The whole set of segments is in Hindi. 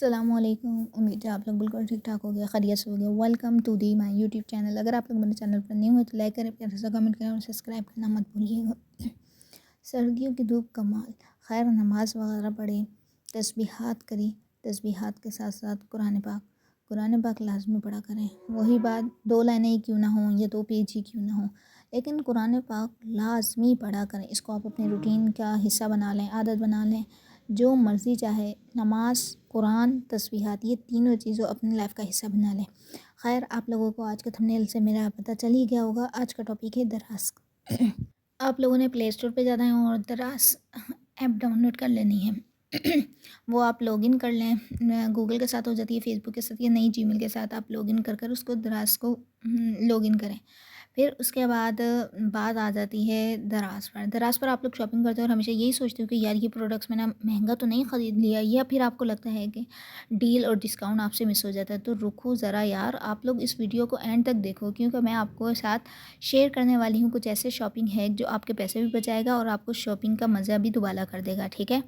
अस्सलामुअलैकुम। उम्मीद है आप लोग बिल्कुल ठीक ठाक हो गए, खैरियत से हो गए। Welcome to the my YouTube channel. अगर आप लोग मेरे चैनल पर न्यू हो तो लाइक करें, प्यार से कमेंट करें और सब्सक्राइब करना मत भूलिएगा। सर्दियों की धूप कमाल, खैर नमाज वगैरह पढ़ें, तस्बीहात करें, तस्बीहात के साथ साथ कुरान पाक लाजमी पढ़ा करें। वही बात, 2 लाइनें ही क्यों ना हों या 2 पेज ही क्यों ना हों, लेकिन कुरान पाक लाजमी पढ़ा करें। इसको आप अपने रूटीन का हिस्सा बना लें, आदत बना लें। जो मर्ज़ी चाहे, नमाज, कुरान, तस्बीहात, ये तीनों चीज़ों अपनी लाइफ का हिस्सा बना लें। खैर, आप लोगों को आज के थंबनेल से मेरा पता चल ही गया होगा। आज का टॉपिक है दराज। आप लोगों ने प्ले स्टोर पे जाना है और दराज ऐप डाउनलोड कर लेनी है। वो आप लॉगिन कर लें, गूगल के साथ हो जाती है, फेसबुक के साथ या नई जीमेल के साथ आप लॉगिन कर कर उसको दराज को लॉगिन करें। फिर उसके बाद बात आ जाती है दराज पर आप लोग शॉपिंग करते हो और हमेशा यही सोचते हो कि यार ये प्रोडक्ट्स मैंने महंगा तो नहीं ख़रीद लिया, या फिर आपको लगता है कि डील और डिस्काउंट आपसे मिस हो जाता है। तो रुको ज़रा यार, आप लोग इस वीडियो को एंड तक देखो, क्योंकि मैं आपको साथ शेयर करने वाली हूँ कुछ ऐसे शॉपिंग हैक जो आपके पैसे भी बचाएगा और आपको शॉपिंग का मज़ा भी दुबाला कर देगा। ठीक है,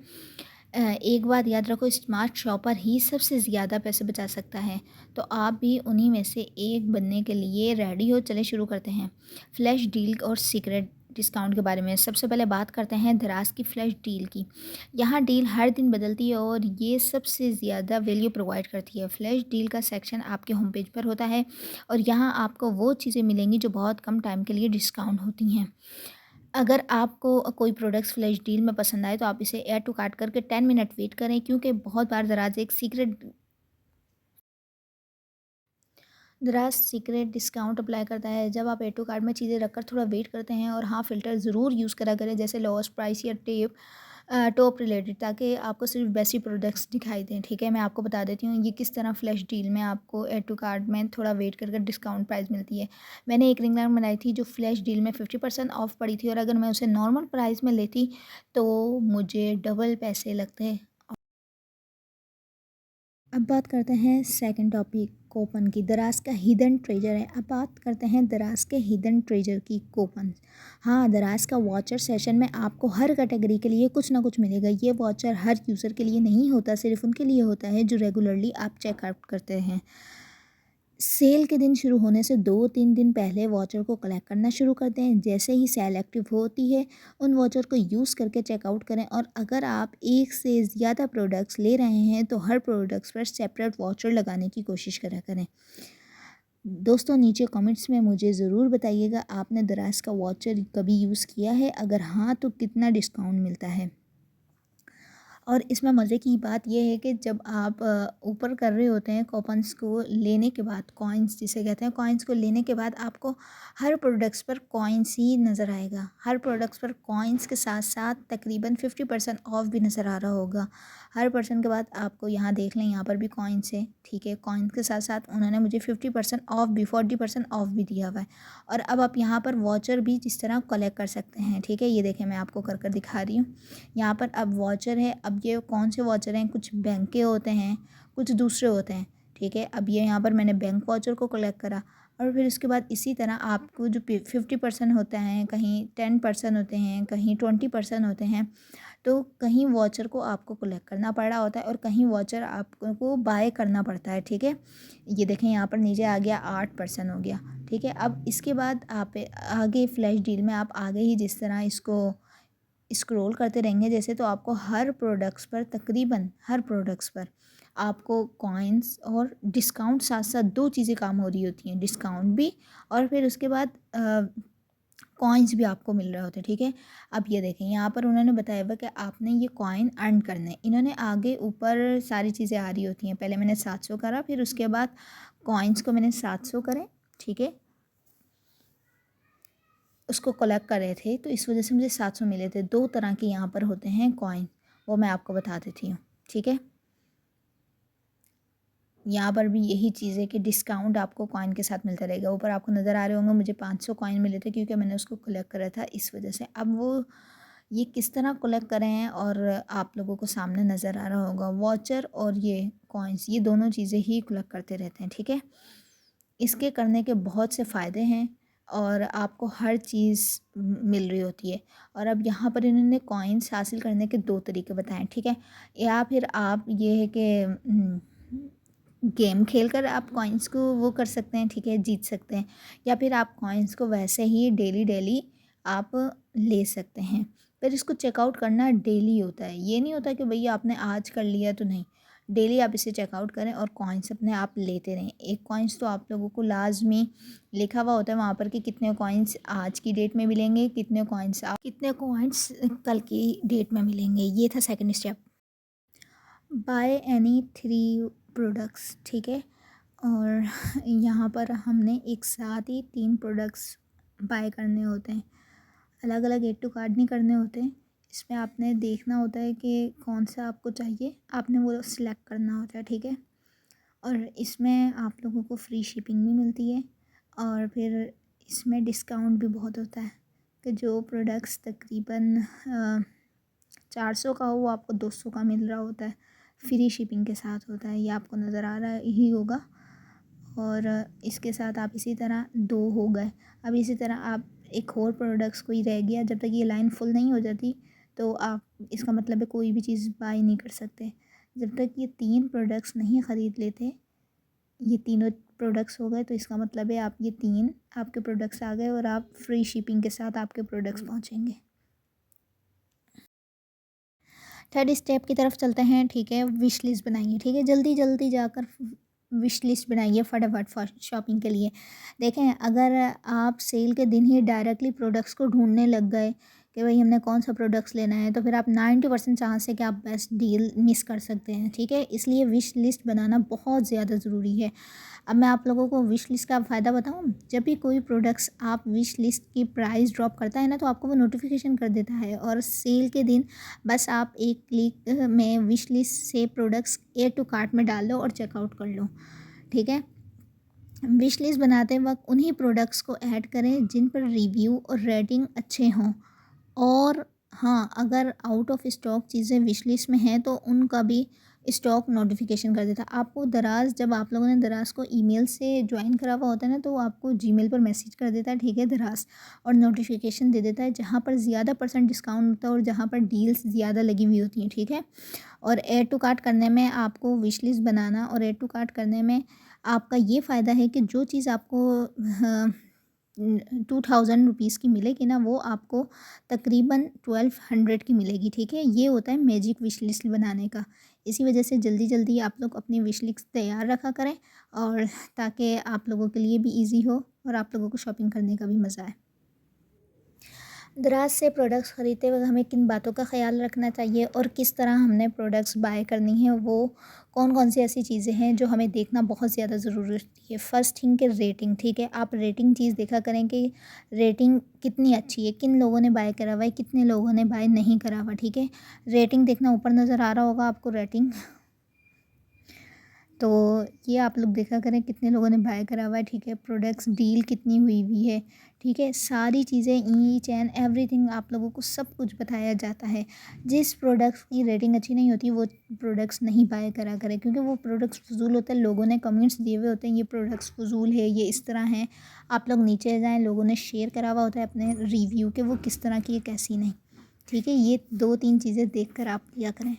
एक बात याद रखो, स्मार्ट शॉपर ही सबसे ज़्यादा पैसे बचा सकता है। तो आप भी उन्हीं में से एक बनने के लिए रेडी हो। चले शुरू करते हैं फ्लैश डील और सीक्रेट डिस्काउंट के बारे में। सबसे पहले बात करते हैं दराज की फ्लैश डील की। यहाँ डील हर दिन बदलती है और ये सबसे ज़्यादा वैल्यू प्रोवाइड करती है। फ्लैश डील का सेक्शन आपके होम पेज पर होता है और यहाँ आपको वो चीज़ें मिलेंगी जो बहुत कम टाइम के लिए डिस्काउंट होती हैं। अगर आपको कोई प्रोडक्ट्स फ्लैश डील में पसंद आए तो आप इसे ऐड टू कार्ट करके 10 मिनट वेट करें, क्योंकि बहुत बार दराज सीक्रेट डिस्काउंट अप्लाई करता है। जब आप ऐड टू कार्ट में चीज़ें रखकर थोड़ा वेट करते हैं, और हाँ, फ़िल्टर ज़रूर यूज़ करा करें, जैसे लोएस्ट प्राइस या टॉप रिलेटेड, ताकि आपको सिर्फ बेस्ट प्रोडक्ट्स दिखाई दें। ठीक है, मैं आपको बता देती हूँ ये किस तरह फ्लैश डील में आपको ऐड टू कार्ट में थोड़ा वेट करके डिस्काउंट प्राइस मिलती है। मैंने एक रिंग लाइट बनाई थी जो फ्लैश डील में 50% ऑफ पड़ी थी, और अगर मैं उसे नॉर्मल प्राइस में लेती तो मुझे डबल पैसे लगते। अब बात करते हैं सेकंड टॉपिक, कूपन की। दराज का हिडन ट्रेजर है। अब बात करते हैं दराज के हिडन ट्रेजर की, कूपन। हाँ, दराज का वॉचर सेशन में आपको हर कैटेगरी के लिए कुछ ना कुछ मिलेगा। ये वॉचर हर यूज़र के लिए नहीं होता, सिर्फ उनके लिए होता है जो रेगुलरली आप चेकआउट करते हैं। सेल के दिन शुरू होने से 2-3 दिन पहले वॉचर को कलेक्ट करना शुरू करते हैं। जैसे ही सेल एक्टिव होती है, उन वॉचर को यूज़ करके चेकआउट करें। और अगर आप एक से ज़्यादा प्रोडक्ट्स ले रहे हैं तो हर प्रोडक्ट्स पर सेपरेट वॉचर लगाने की कोशिश करा करें। दोस्तों, नीचे कमेंट्स में मुझे ज़रूर बताइएगा, आपने दराज का वॉचर कभी यूज़ किया है? अगर हाँ, तो कितना डिस्काउंट मिलता है। और इसमें मज़े की बात यह है कि जब आप ऊपर कर रहे होते हैं कूपन्स को लेने के बाद, कॉइन्स जिसे कहते हैं, कॉइन्स को लेने के बाद आपको हर प्रोडक्ट्स पर कॉइन्स ही नज़र आएगा। हर प्रोडक्ट्स पर कॉइन्स के साथ साथ तकरीबन 50% ऑफ भी नज़र आ रहा होगा। हर पर्सन के बाद आपको यहाँ देख लें, यहाँ पर भी कॉइन्स है। ठीक है, कॉइन्स के साथ साथ उन्होंने मुझे 50% ऑफ भी, 40% ऑफ भी दिया हुआ है। और अब आप यहाँ पर वॉचर भी जिस तरह कलेक्ट कर सकते हैं। ठीक है, ये देखें, मैं आपको कर कर दिखा रही हूँ। यहाँ पर अब वॉचर है। अब ये कौन से वॉचर हैं, कुछ बैंक के होते हैं, कुछ दूसरे होते हैं। ठीक है, अब ये यहाँ पर मैंने बैंक वॉचर को कलेक्ट करा, और फिर उसके बाद इसी तरह आपको जो 50% होते हैं, कहीं 10% होते हैं, कहीं 20% होते हैं। तो कहीं वॉचर को आपको कलेक्ट करना पड़ रहा होता है और कहीं वॉचर आपको बाय करना पड़ता है। ठीक है, ये देखें, यहाँ पर नीचे आ गया 8% हो गया। ठीक है, अब इसके बाद आप आगे फ्लैश डील में आप आगे ही जिस तरह इसको स्क्रॉल करते रहेंगे जैसे, तो आपको हर प्रोडक्ट्स पर, तकरीबन हर प्रोडक्ट्स पर आपको कॉइन्स और डिस्काउंट साथ साथ दो चीज़ें काम हो रही होती हैं, डिस्काउंट भी और फिर उसके बाद कॉइन्स भी आपको मिल रहे होते हैं। ठीक है, अब ये देखें, यहाँ पर उन्होंने बताया हुआ कि आपने ये कॉइन अर्न करने, इन्होंने आगे ऊपर सारी चीज़ें आ रही होती हैं। पहले मैंने 700 करा, फिर उसके बाद कॉइन्स को मैंने 700 करे। ठीक है, उसको कलेक्ट कर रहे थे, तो इस वजह से मुझे 700 मिले थे। 2 तरह के यहाँ पर होते हैं कॉइन, वो मैं आपको बता देती हूँ। ठीक है, यहाँ पर भी यही चीज़ है कि डिस्काउंट आपको कॉइन के साथ मिलता रहेगा। ऊपर आपको नज़र आ रहे होंगे, मुझे 500 कॉइन मिले थे क्योंकि मैंने उसको कलेक्ट करा था, इस वजह से। अब वो ये किस तरह कलेक्ट करें हैं, और आप लोगों को सामने नज़र आ रहा होगा, वॉचर और ये कॉइन्स, ये दोनों चीज़ें ही कलेक्ट करते रहते हैं। ठीक है, इसके करने के बहुत से फ़ायदे हैं। और आपको हर चीज़ मिल रही होती है। और अब यहाँ पर इन्होंने कॉइन्स हासिल करने के 2 तरीके बताएँ, ठीक है? या फिर आप ये है कि गेम खेल कर आप कॉइन्स को वो कर सकते हैं, ठीक है, जीत सकते हैं। या फिर आप कॉइन्स को वैसे ही डेली आप ले सकते हैं। पर इसको चेकआउट करना डेली होता है, ये नहीं होता कि भैया आपने आज कर लिया तो नहीं। डेली आप इसे चेकआउट करें और कॉइन्स अपने आप लेते रहें। एक कॉइन्स तो आप लोगों को लाजमी लिखा हुआ होता है वहाँ पर कि कितने कॉइन्स आज की डेट में मिलेंगे, कितने कॉइन्स कल की डेट में मिलेंगे। ये था second step. By any 3 products, ठीक है? और यहाँ पर हमने एक साथ ही 3 प्रोडक्ट्स बाय करने होते हैं, अलग अलग ऐड टू कार्ट नहीं करने होते हैं। इसमें आपने देखना होता है कि कौन सा आपको चाहिए, आपने वो सिलेक्ट करना होता है, ठीक है? और इसमें आप लोगों को फ्री शिपिंग भी मिलती है और फिर इसमें डिस्काउंट भी बहुत होता है कि जो प्रोडक्ट्स तकरीबन 400 का हो वो आपको 200 का मिल रहा होता है, फ्री शिपिंग के साथ होता है। ये आपको नज़र आ रहा ही होगा। और इसके साथ आप इसी तरह 2 हो गए। अब इसी तरह आप एक और प्रोडक्ट्स कोई रह गया, जब तक ये लाइन फुल नहीं हो जाती तो आप इसका मतलब है कोई भी चीज़ बाय नहीं कर सकते। जब तक ये 3 प्रोडक्ट्स नहीं ख़रीद लेते, ये तीनों प्रोडक्ट्स हो गए तो इसका मतलब है आप ये 3 आपके प्रोडक्ट्स आ गए और आप फ्री शिपिंग के साथ आपके प्रोडक्ट्स पहुँचेंगे। थर्ड स्टेप की तरफ चलते हैं, ठीक है? विश लिस्ट बनाइए, ठीक है? जल्दी जल्दी जाकर विश लिस्ट बनाइए फटाफट शॉपिंग के लिए। देखें, अगर आप सेल के दिन ही डायरेक्टली प्रोडक्ट्स को ढूंढने लग गए कि भाई हमने कौन सा प्रोडक्ट्स लेना है, तो फिर आप 90% चांस है कि आप बेस्ट डील मिस कर सकते हैं, ठीक है? इसलिए विश लिस्ट बनाना बहुत ज़्यादा ज़रूरी है। अब मैं आप लोगों को विश लिस्ट का फ़ायदा बताऊं। जब भी कोई प्रोडक्ट्स आप विश लिस्ट की प्राइस ड्रॉप करता है ना, तो आपको वो नोटिफिकेशन कर देता है और सेल के दिन बस आप एक क्लिक में विश लिस्ट से प्रोडक्ट्स ऐड टू कार्ट में डाल दो और चेकआउट कर लो, ठीक है? विश लिस्ट बनाते वक्त उन्हीं प्रोडक्ट्स को ऐड करें जिन पर रिव्यू और रेटिंग अच्छे हों। और हाँ, अगर आउट ऑफ स्टॉक चीज़ें विश लिस्ट में हैं तो उनका भी स्टॉक नोटिफिकेशन कर देता है आपको। दराज, जब आप लोगों ने दराज को ईमेल से ज्वाइन करा हुआ होता है ना, तो वो आपको जीमेल पर मैसेज कर देता है, ठीक है, दराज, और नोटिफिकेशन दे देता है जहाँ पर ज़्यादा % डिस्काउंट होता है और जहाँ पर डील्स ज़्यादा लगी हुई होती हैं, ठीक है? और ऐड टू कार्ट करने में आपको विश लिस्ट बनाना और ऐड टू कार्ट करने में आपका ये फ़ायदा है कि जो चीज़ आपको 2000 रुपीज़ की मिलेगी ना, वो आपको तकरीबन 1200 की मिलेगी, ठीक है? ये होता है मैजिक विश लिस्ट बनाने का। इसी वजह से जल्दी जल्दी आप लोग अपनी विश लिस्ट तैयार रखा करें, और ताकि आप लोगों के लिए भी ईजी हो और आप लोगों को शॉपिंग करने का भी मज़ा आए। दराज से प्रोडक्ट्स ख़रीदते वक्त हमें किन बातों का ख़्याल रखना चाहिए और किस तरह हमने प्रोडक्ट्स बाय करनी है, वो कौन कौन सी ऐसी चीज़ें हैं जो हमें देखना बहुत ज़्यादा ज़रूरी होती है। फ़र्स्ट थिंग के रेटिंग, ठीक है? आप रेटिंग चीज़ देखा करें कि रेटिंग कितनी अच्छी है, किन लोगों ने बाय करा हुआ है, कितने लोगों ने बाय नहीं करा हुआ, ठीक है? रेटिंग देखना, ऊपर नज़र आ रहा होगा आपको रेटिंग, तो ये आप लोग देखा करें कितने लोगों ने बाय करा हुआ है, ठीक है? प्रोडक्ट्स डील कितनी हुई हुई है, ठीक है? सारी चीज़ें ईच एंड एवरीथिंग आप लोगों को सब कुछ बताया जाता है। जिस प्रोडक्ट्स की रेटिंग अच्छी नहीं होती वो प्रोडक्ट्स नहीं बाय करा करें, क्योंकि वो प्रोडक्ट्स फ़ुज़ूल होते हैं। लोगों ने कमेंट्स दिए हुए होते हैं ये प्रोडक्ट्स फ़ुज़ूल है, ये इस तरह हैं। आप लोग नीचे जाएँ, लोगों ने शेयर करा हुआ होता है अपने रिव्यू के, वो किस तरह की है कैसी नहीं, ठीक है? ये 2-3 चीज़ें देख कर आप लिया करें।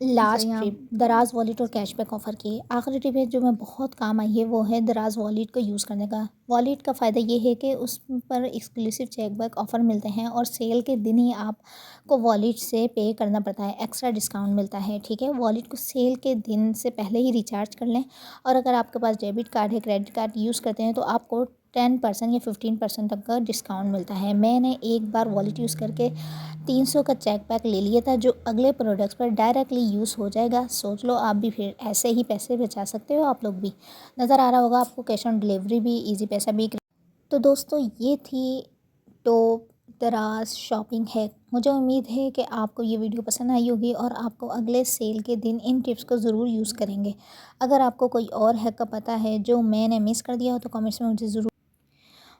लास्ट टिप, दराज वॉलेट और कैशबैक ऑफ़र की आखिरी टिप है जो मैं बहुत काम आई है, वो है दराज वॉलेट को यूज़ करने का। वॉलेट का फ़ायदा ये है कि उस पर एक्सक्लूसिव चेकबैक ऑफ़र मिलते हैं और सेल के दिन ही आपको वॉलेट से पे करना पड़ता है, एक्स्ट्रा डिस्काउंट मिलता है, ठीक है? वॉलेट को सेल के दिन से पहले ही रिचार्ज कर लें, और अगर आपके पास डेबिट कार्ड है, क्रेडिट कार्ड यूज़ करते हैं, तो आपको 10% या 15% तक का डिस्काउंट मिलता है। मैंने एक बार वॉलेट यूज़ करके 300 का चेक बैक ले लिया था, जो अगले प्रोडक्ट्स पर डायरेक्टली यूज़ हो जाएगा। सोच लो, आप भी फिर ऐसे ही पैसे बचा सकते हो। आप लोग भी, नज़र आ रहा होगा आपको, कैश ऑन डिलीवरी भी, ईज़ी पैसा भी। तो दोस्तों, ये थी टॉप दराज शॉपिंग हैक। मुझे उम्मीद है कि आपको ये वीडियो पसंद आई होगी और आपको अगले सेल के दिन इन टिप्स को ज़रूर यूज़ करेंगे। अगर आपको कोई और हैक का पता है जो मैंने मिस कर दिया हो, तो कमेंट्स में मुझे ज़रूर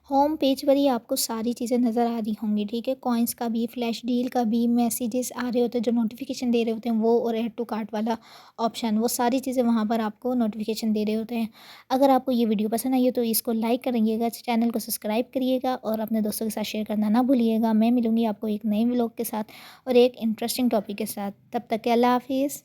होम पेज पर ही आपको सारी चीज़ें नज़र आ रही होंगी, ठीक है? कॉइन्स का भी, फ्लैश डील का भी, मैसेजेस आ रहे होते हैं, जो नोटिफिकेशन दे रहे होते हैं वो, और ऐड टू कार्ट वाला ऑप्शन, वो सारी चीज़ें वहाँ पर आपको नोटिफिकेशन दे रहे होते हैं। अगर आपको ये वीडियो पसंद आई है तो इसको लाइक करिएगा, चैनल को सब्सक्राइब करिएगा और अपने दोस्तों के साथ शेयर करना ना भूलिएगा। मैं मिलूँगी आपको एक नए व्लॉग के साथ और एक इंटरेस्टिंग टॉपिक के साथ। तब तक के अल्लाह हाफ़िज़।